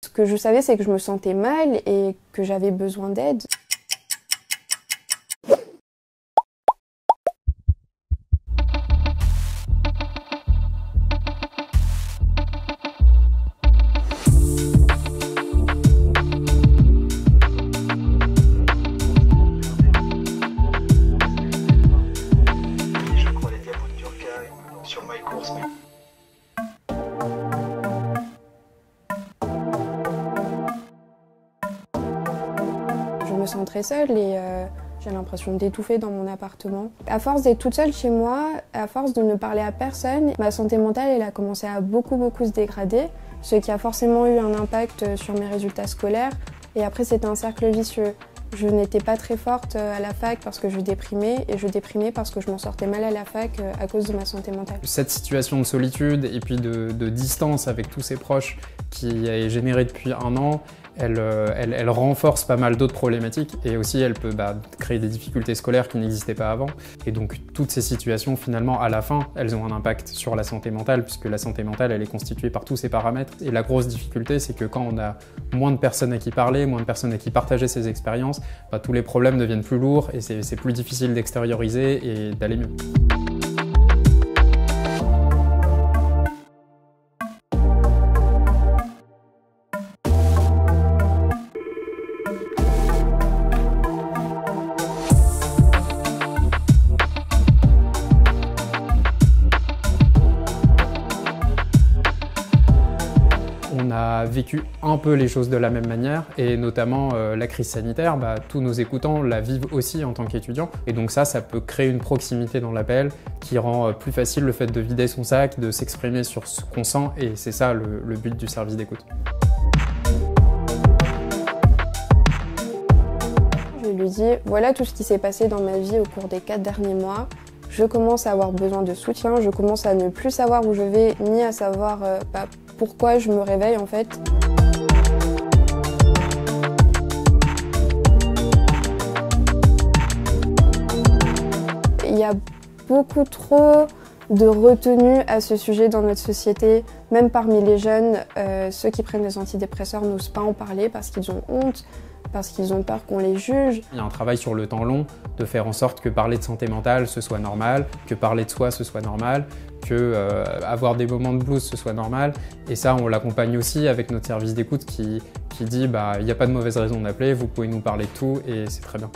Ce que je savais, c'est que je me sentais mal et que j'avais besoin d'aide. Je crois les diapos de Durkheim sur MyCourse. Je me sens très seule et j'ai l'impression d'étouffer dans mon appartement. À force d'être toute seule chez moi, à force de ne parler à personne, ma santé mentale elle a commencé à beaucoup se dégrader, ce qui a forcément eu un impact sur mes résultats scolaires. Et après c'était un cercle vicieux. Je n'étais pas très forte à la fac parce que je déprimais et je déprimais parce que je m'en sortais mal à la fac à cause de ma santé mentale. Cette situation de solitude et puis de distance avec tous ses proches qui est générée depuis un an, elle renforce pas mal d'autres problématiques et aussi elle peut créer des difficultés scolaires qui n'existaient pas avant. Et donc toutes ces situations finalement à la fin, elles ont un impact sur la santé mentale puisque la santé mentale elle est constituée par tous ces paramètres. Et la grosse difficulté c'est que quand on a moins de personnes à qui parler, moins de personnes à qui partager ses expériences, tous les problèmes deviennent plus lourds et c'est plus difficile d'extérioriser et d'aller mieux. On a vécu un peu les choses de la même manière et notamment la crise sanitaire, tous nos écoutants la vivent aussi en tant qu'étudiants et donc ça peut créer une proximité dans l'appel qui rend plus facile le fait de vider son sac, de s'exprimer sur ce qu'on sent et c'est ça le but du service d'écoute. Je lui dis voilà tout ce qui s'est passé dans ma vie au cours des 4 derniers mois. Je commence à avoir besoin de soutien, je commence à ne plus savoir où je vais ni à savoir pourquoi je me réveille en fait. Il y a beaucoup trop de retenue à ce sujet dans notre société, même parmi les jeunes, ceux qui prennent des antidépresseurs n'osent pas en parler parce qu'ils ont honte, parce qu'ils ont peur qu'on les juge. Il y a un travail sur le temps long de faire en sorte que parler de santé mentale ce soit normal, que parler de soi ce soit normal, que avoir des moments de blues ce soit normal. Et ça on l'accompagne aussi avec notre service d'écoute qui dit il n'y a pas de mauvaise raison d'appeler, vous pouvez nous parler de tout et c'est très bien.